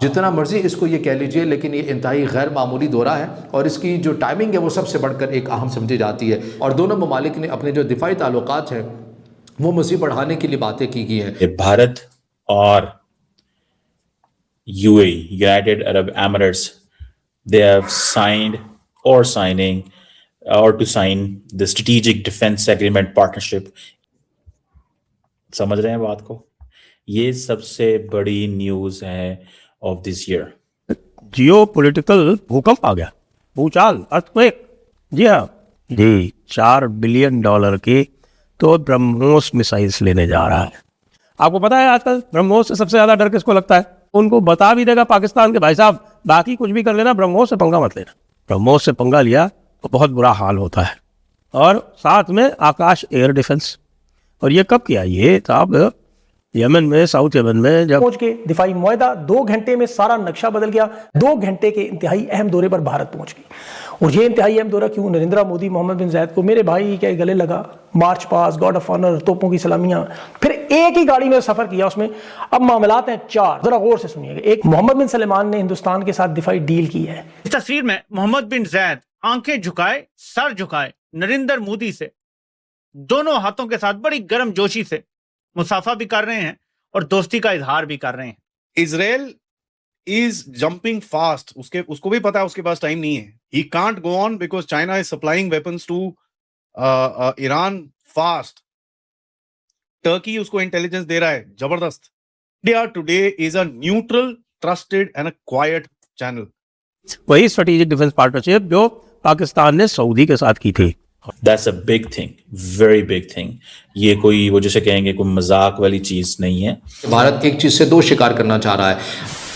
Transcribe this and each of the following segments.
जितना मर्जी इसको ये कह लीजिए, लेकिन ये इंतहाई गैर मामूली दौरा है और इसकी जो टाइमिंग है वो सबसे बढ़कर एक अहम समझी जाती है। और दोनों ममालिक ने अपने जो दिफाई ताल्लुकात हैं वो मज़ीद बढ़ाने के लिए बातें की हैं। भारत और UAE, United Arab Emirates, they have signed or signing or to sign the strategic defense agreement partnership. समझ रहे हैं बात को? ये सबसे बड़ी न्यूज है of this year. Jio political भूकंप आ गया, भूचाल, अर्थक्वेक। जी हाँ जी, $4 बिलियन के तो ब्रह्मोस मिसाइल्स लेने जा रहा है। आपको पता है आजकल ब्रह्मोस से सबसे ज्यादा डर किसको लगता है? उनको बता भी देगा पाकिस्तान के भाई साहब, बाकी कुछ भी कर लेना, ब्रह्मोस से पंगा मत लेना। ब्रह्मोस से पंगा लिया तो बहुत बुरा हाल होता है। और साथ में आकाश एयर डिफेंस। और ये कब किया? ये साहब यमन में, साउथ यमन में जब पहुंच के दिफाई मुआहदा 2 घंटे में सारा नक्शा बदल गया। 2 घंटे के इंतहाई अहम दौरे पर भारत पहुंच गई। और ये इंतहाई अहम दौरा क्यों? नरेंद्र मोदी मोहम्मद बिन जायद को मेरे भाई के गले लगा, मार्च पास, गॉड ऑफ ऑनर, तोपों की सलामियां, फिर एक ही गाड़ी में सफर किया उसमें। अब मामलात हैं 4, जरा गौर से सुनिएगा। एक, मोहम्मद बिन सलमान ने हिंदुस्तान के साथ दिफाई डील की है। इस तस्वीर में मोहम्मद बिन जायद आंखें झुकाए, सर झुकाए नरेंद्र मोदी से दोनों हाथों के साथ बड़ी गर्म जोशी से मुसाफा भी कर रहे हैं और दोस्ती का इजहार भी कर रहे हैं। Israel is jumping fast. उसको भी पता है उसके पास टाइम नहीं है। He can't go on because China is supplying weapons to Iran fast. Turkey उसको इंटेलिजेंस दे रहा है जबरदस्त। India Today is a neutral, trusted and a quite channel. वही स्ट्रेटेजिक डिफेंस पार्टनरशिप जो पाकिस्तान ने सऊदी के साथ की थी। That's a big thing, very big thing. ये कोई वो जैसे कहेंगे कोई मजाक वाली चीज नहीं है। भारत एक चीज से 2 शिकार करना चाह रहा है।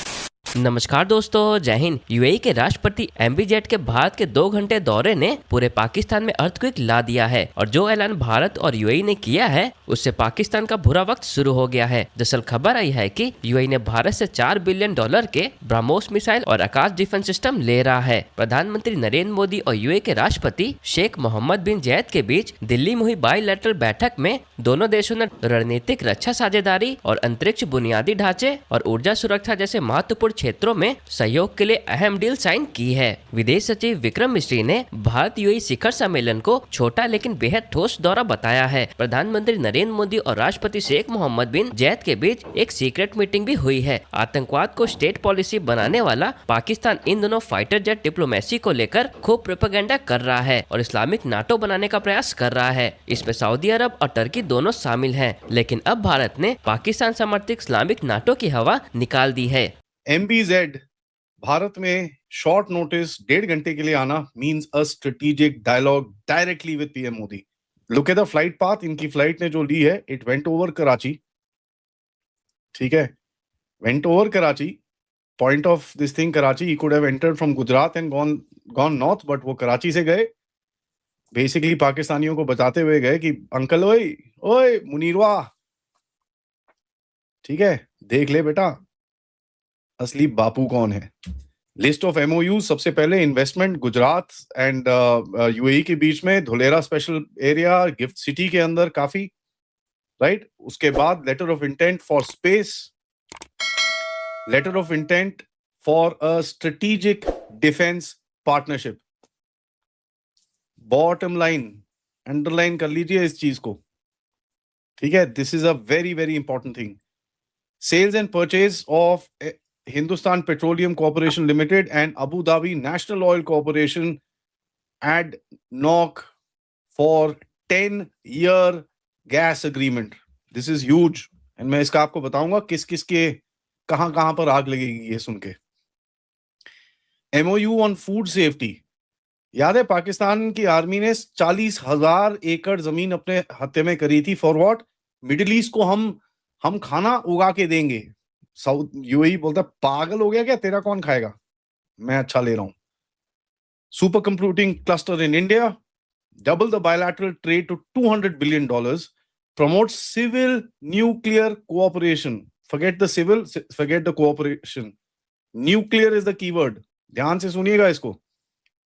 नमस्कार दोस्तों, जय हिंद। यूएई के राष्ट्रपति MBZ के भारत के 2 घंटे दौरे ने पूरे पाकिस्तान में अर्थक्वेक ला दिया है और जो ऐलान भारत और यूएई ने किया है उससे पाकिस्तान का बुरा वक्त शुरू हो गया है। दरअसल खबर आई है कि यूएई ने भारत से $4 बिलियन के ब्रह्मोस मिसाइल और आकाश डिफेंस सिस्टम ले रहा है। प्रधानमंत्री नरेंद्र मोदी और यूएई के राष्ट्रपति शेख मोहम्मद बिन जायद के बीच दिल्ली में हुई बायलैटरल बैठक में दोनों देशों ने रणनीतिक रक्षा साझेदारी और अंतरिक्ष बुनियादी ढांचे और ऊर्जा सुरक्षा जैसे महत्वपूर्ण क्षेत्रों में सहयोग के लिए अहम डील साइन की है। विदेश सचिव विक्रम मिश्री ने भारत यूएई शिखर सम्मेलन को छोटा लेकिन बेहद ठोस दौरा बताया है। प्रधानमंत्री नरेंद्र मोदी और राष्ट्रपति शेख मोहम्मद बिन जायद के बीच एक सीक्रेट मीटिंग भी हुई है। आतंकवाद को स्टेट पॉलिसी बनाने वाला पाकिस्तान इन दोनों फाइटर जेट डिप्लोमेसी को लेकर खूब प्रोपेगेंडा कर रहा है और इस्लामिक नाटो बनाने का प्रयास कर रहा है। इसमें सऊदी अरब और टर्की दोनों शामिल हैं। लेकिन अब भारत ने पाकिस्तान समर्थित इस्लामिक नाटो की हवा निकाल दी है। MBZ भारत में शॉर्ट नोटिस 1.5 घंटे के लिए आना means a strategic dialogue directly with PM Modi. Look at the flight path. इनकी फ्लाइट ने जो ली है, इट वेंट ओवर कराची। ठीक है, went over Karachi. Point of this thing Karachi. He could have entered from Gujarat and gone north, but वो कराची से गए। Basically पाकिस्तानियों को बताते हुए गए कि अंकल ओए ओए मुनीरवा, ठीक है, देख ले बेटा असली बापू कौन है। List of MOU। सबसे पहले इन्वेस्टमेंट गुजरात एंड UAE के बीच में, धुलेरा स्पेशल एरिया, गिफ्ट सिटी के अंदर काफी, राइट। उसके बाद letter of intent for space, letter of intent for a strategic defence partnership. Bottom line underline कर लीजिए इस चीज को, ठीक है। This is a very very important thing. Sales and purchase of Hindustan Petroleum Corporation Limited and Abu Dhabi National Oil Corporation ADNOC for 10-year gas agreement. This is huge. And मैं इसका आपको बताऊंगा किस किस के कहां पर आग लगेगी ये सुन के। MOU on food safety। याद है पाकिस्तान की आर्मी ने 40,000 एकड़ जमीन अपने हत्थे में करी थी। For what? मिडिल ईस्ट को हम खाना उगा के देंगे। साउथ UAE बोलता पागल हो गया क्या, तेरा कौन खाएगा, मैं अच्छा ले रहा हूं। Super computing cluster in India, double the bilateral trade to $200 billion, promote civil nuclear cooperation. Forget the civil, forget the cooperation, nuclear is the keyword. ध्यान से सुनिएगा इसको।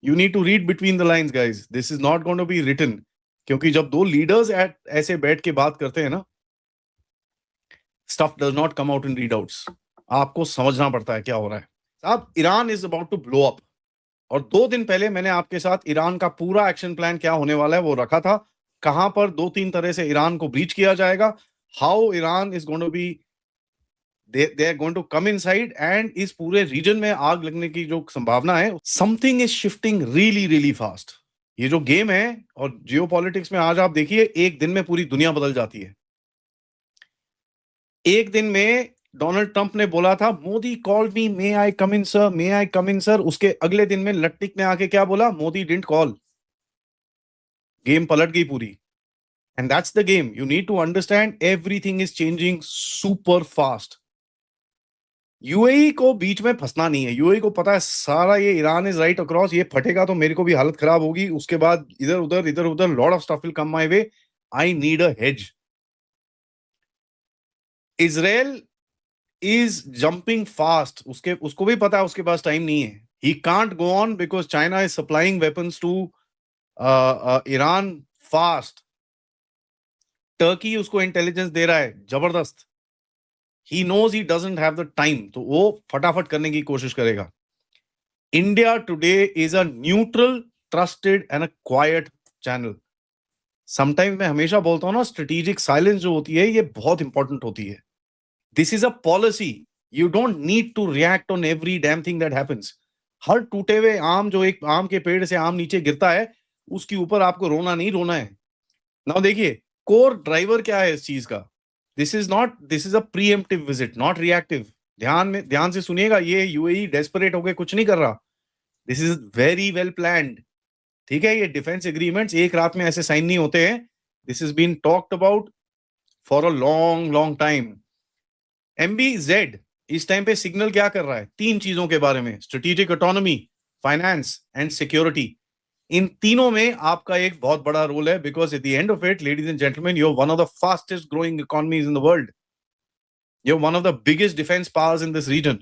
You need to read between the lines guys, this is not going to be written. क्योंकि जब दो leaders ऐसे बैठ के बात करते हैं ना, stuff does not come out in readouts. आपको समझना पड़ता है क्या हो रहा है साहब। Iran is about to blow up, और 2 दिन पहले मैंने आपके साथ ईरान का पूरा एक्शन प्लान क्या होने वाला है वो रखा था। कहां पर 2-3 तरह से ईरान को ब्रीच किया जाएगा, how Iran is going to be, they are going to come inside, and इस पूरे रीजन में आग लगने की जो संभावना है, something is shifting really really fast. ये जो गेम है, और जियोपॉलिटिक्स में आज आप देखिए एक दिन में पूरी दुनिया बदल जाती है। एक दिन में डोनाल्ड ट्रंप ने बोला था मोदी कॉल्ड मी, मे आई कम इन सर, मे आई कम इन सर। उसके अगले दिन में लट्टिक ने आके क्या बोला, मोदी डिडंट कॉल। गेम पलट गई पूरी। And that's the game, you need to understand everything is changing super fast. UAE को बीच में फंसना नहीं है। यूएई को पता है सारा ये ईरान इज राइट अक्रॉस, ये फटेगा तो मेरे को भी हालत खराब होगी, उसके बाद इधर उधर lot of stuff will come my way, I need a hedge. Israel is jumping fast, उसको भी पता है उसके पास टाइम नहीं है। He can't go on because China is supplying weapons to Iran fast. Turkey उसको इंटेलिजेंस दे रहा है जबरदस्त। He knows he doesn't have the time, तो वो फटाफट करने की कोशिश करेगा। India today is a neutral, trusted and a quiet channel. Sometimes मैं हमेशा बोलता हूँ ना, strategic silence जो होती है ये बहुत इंपॉर्टेंट होती है। This is a policy. You don't need to react on every damn thing that happens. हर टूटे हुए आम, जो एक आम के पेड़ से आम नीचे गिरता है, उसके ऊपर आपको रोना नहीं रोना है। नाउ देखिए कोर ड्राइवर क्या है इस चीज का। This is a preemptive visit, not reactive. ध्यान से सुनिएगा, ये यूएई डेस्परेट होके कुछ नहीं कर रहा। This is very well planned. ठीक है, ये डिफेंस एग्रीमेंट्स एक रात में ऐसे साइन नहीं होते हैं। This has been talked about for a long time. MBZ इस टाइम पे सिग्नल क्या कर रहा है? 3 चीजों के बारे में, strategic autonomy, finance and security. इन तीनों में आपका एक बहुत बड़ा रोल है, because at the end of it, ladies and gentleman, you are one of the fastest growing economies in the world. You are one of the biggest defence powers in this region.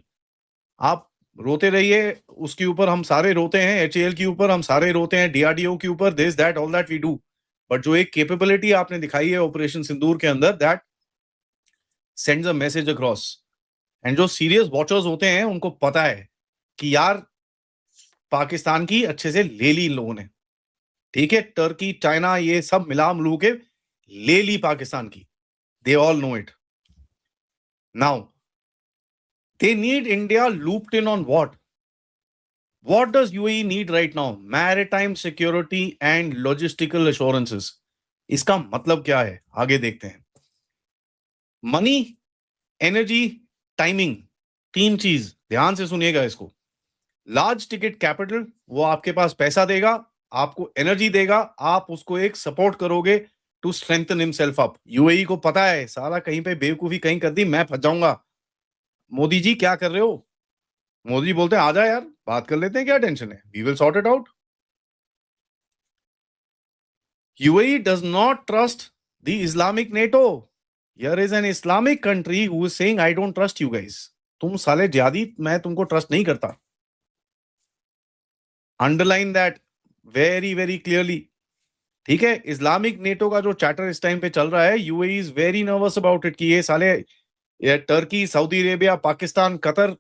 आप रोते रहिए, उसके ऊपर हम सारे रोते हैं, HAL के ऊपर हम सारे रोते हैं, DRDO के ऊपर, this that all that we do. But जो एक कैपेबिलिटी आपने दिखाई है ऑपरेशन सिंदूर के अंदर, that sends a message across. And जो सीरियस वॉचर्स होते हैं उनको पता है कि यार पाकिस्तान की अच्छे से ले ली इन लोगों ने। ठीक है, टर्की, चाइना, ये सब मिला मिलू के ले ली पाकिस्तान की। They all know it. Now they need India looped in on what? What does UAE need right now? Maritime security and logistical assurances. इसका मतलब क्या है आगे देखते हैं। मनी, एनर्जी, टाइमिंग, 3 चीज ध्यान से सुनिएगा इसको। लार्ज टिकट कैपिटल, वो आपके पास पैसा देगा, आपको एनर्जी देगा, आप उसको एक सपोर्ट करोगे to strengthen himself up. UAE को पता है साला कहीं पे बेवकूफी कहीं कर दी मैं फंस जाऊंगा। मोदी जी क्या कर रहे हो? मोदी जी बोलते हैं आजा यार बात कर लेते हैं, क्या टेंशन है, we will sort it out. UAE does not trust the Islamic NATO. Here is an Islamic country who is saying I don't trust you guys. तुम साले जिहादी, मैं तुमको ट्रस्ट नहीं करता। Underline that very very clearly. ठीक है, Islamic NATO का जो चैटर इस टाइम पे चल रहा है, UAE is very nervous about it कि ये साले, ये Turkey, Saudi Arabia, Pakistan, Qatar,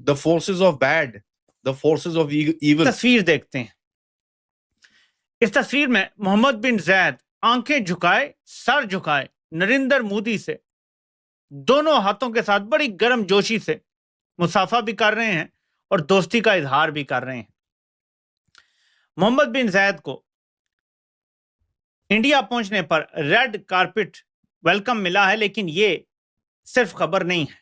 the forces of bad, the forces of evil. तस्वीर देखते हैं। इस तस्वीर में मोहम्मद बिन जैद आंखें झुकाए, सर झुकाए नरेंद्र मोदी से दोनों हाथों के साथ बड़ी गर्मजोशी से मुसाफा भी कर रहे हैं और दोस्ती का इजहार भी कर रहे हैं। मोहम्मद बिन जैद को इंडिया पहुंचने पर रेड कारपेट वेलकम मिला है, लेकिन ये सिर्फ खबर नहीं है,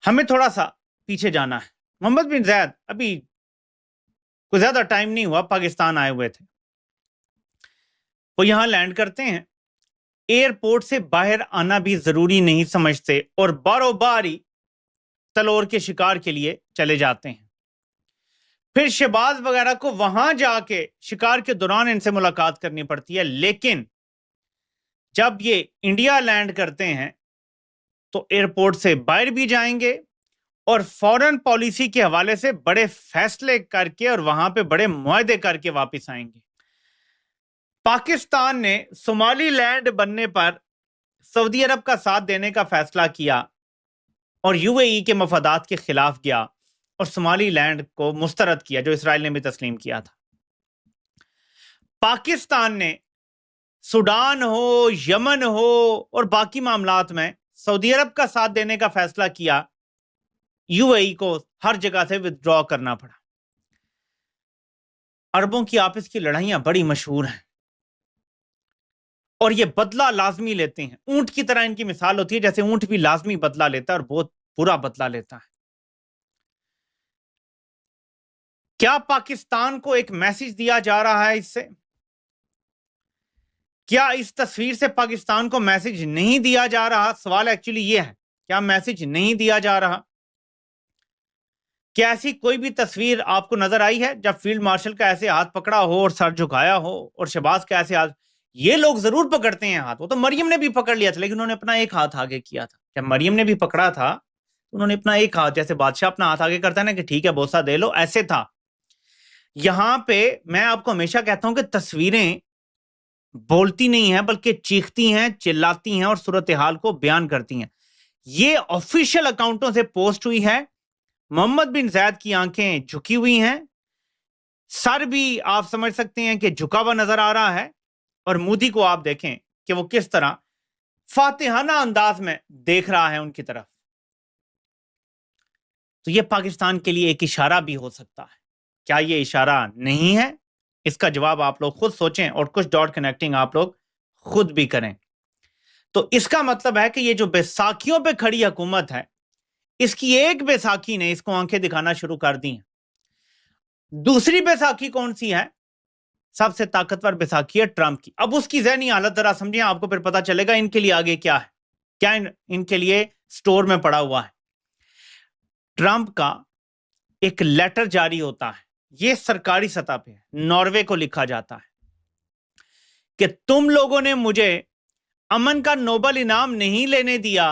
हमें थोड़ा सा पीछे जाना है। मोहम्मद बिन जैद अभी कुछ ज्यादा टाइम नहीं हुआ पाकिस्तान आए हुए थे। वो यहां लैंड करते हैं, एयरपोर्ट से बाहर आना भी जरूरी नहीं समझते और बारो बारी तलोर के शिकार के लिए चले जाते हैं। फिर शहबाज वगैरह को वहां जाके शिकार के दौरान इनसे मुलाकात करनी पड़ती है, लेकिन जब ये इंडिया लैंड करते हैं तो एयरपोर्ट से बाहर भी जाएंगे और फॉरेन पॉलिसी के हवाले से बड़े फैसले करके और वहां पे बड़े मुआहदे करके वापस आएंगे। पाकिस्तान ने सोमालीलैंड बनने पर सऊदी अरब का साथ देने का फैसला किया, और यूएई के मफादात के खिलाफ गया और सोमालीलैंड को मुस्तरद किया, जो इसराइल ने भी तस्लीम किया था। पाकिस्तान ने सूडान हो, यमन हो और बाकी मामलात में सऊदी अरब का साथ देने का फैसला किया, यूएई को हर जगह से विथड्रॉ करना पड़ा। अरबों की आपस की लड़ाइयां बड़ी मशहूर हैं और ये बदला लाजमी लेते हैं। ऊंट की तरह इनकी मिसाल होती है, जैसे ऊंट भी लाजमी बदला लेता है और बहुत बुरा बदला लेता है। क्या पाकिस्तान को एक मैसेज दिया जा रहा है इससे? क्या इस तस्वीर से पाकिस्तान को मैसेज नहीं दिया जा रहा? सवाल एक्चुअली ये है, क्या मैसेज नहीं दिया जा रहा? क्या ऐसी कोई भी तस्वीर आपको नजर आई है जब फील्ड मार्शल का ऐसे हाथ पकड़ा हो और सर झुकाया हो, और शहबाज का ऐसे हाथ? ये लोग जरूर पकड़ते हैं हाथ, वो तो मरियम ने भी पकड़ लिया था, लेकिन उन्होंने अपना एक हाथ आगे किया था। जब मरियम ने भी पकड़ा था तो उन्होंने अपना एक हाथ, जैसे बादशाह अपना हाथ आगे करता है ना कि ठीक है बोसा दे लो, ऐसे था। यहां पे मैं आपको हमेशा कहता हूं कि तस्वीरें बोलती नहीं है बल्कि चीखती हैं, चिल्लाती हैं और सूरत हाल को बयान करती हैं। ये ऑफिशियल अकाउंटों से पोस्ट हुई है। मोहम्मद बिन जायद की आंखें झुकी हुई हैं, सर भी आप समझ सकते हैं कि झुका हुआ नजर आ रहा है, और मोदी को आप देखें कि वो किस तरह फातिहाना अंदाज में देख रहा है उनकी तरफ। तो ये पाकिस्तान के लिए एक इशारा भी हो सकता है। क्या ये इशारा नहीं है? इसका जवाब आप लोग खुद सोचें और कुछ डॉट कनेक्टिंग आप लोग खुद भी करें। तो इसका मतलब है कि ये जो बैसाखियों पे खड़ी हुकूमत है, इसकी एक बैसाखी ने इसको आंखें दिखाना शुरू कर दी हैं। दूसरी बैसाखी कौन सी है? सबसे ताकतवर बैसाखी है ट्रंप की। अब उसकी ज़हनी हालत जरा समझें, आपको फिर पता चलेगा इनके लिए आगे क्या है, क्या इनके लिए स्टोर में पड़ा हुआ है। ट्रंप का एक लेटर जारी होता है, यह सरकारी सतह पे है, नॉर्वे को लिखा जाता है कि तुम लोगों ने मुझे अमन का नोबेल इनाम नहीं लेने दिया,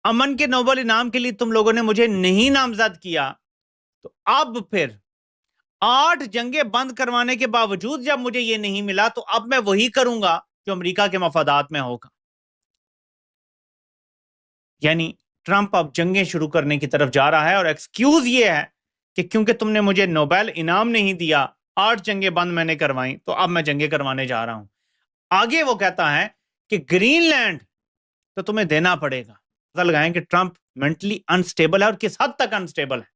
अमन के नोबेल इनाम के लिए तुम लोगों ने मुझे नहीं नामजद किया, तो अब फिर 8 जंगें बंद करवाने के बावजूद जब मुझे यह नहीं मिला, तो अब मैं वही करूंगा जो अमेरिका के मफादात में होगा। यानी ट्रंप अब जंगें शुरू करने की तरफ जा रहा है, और एक्सक्यूज ये है कि क्योंकि तुमने मुझे नोबेल इनाम नहीं दिया, 8 जंगें बंद मैंने करवाई, तो अब मैं जंगें करवाने जा रहा हूं। आगे वो कहता है कि ग्रीनलैंड तो तुम्हें देना पड़ेगा। पता लगाएं कि ट्रंप मेंटली अनस्टेबल है, और किस हद तक अनस्टेबल है।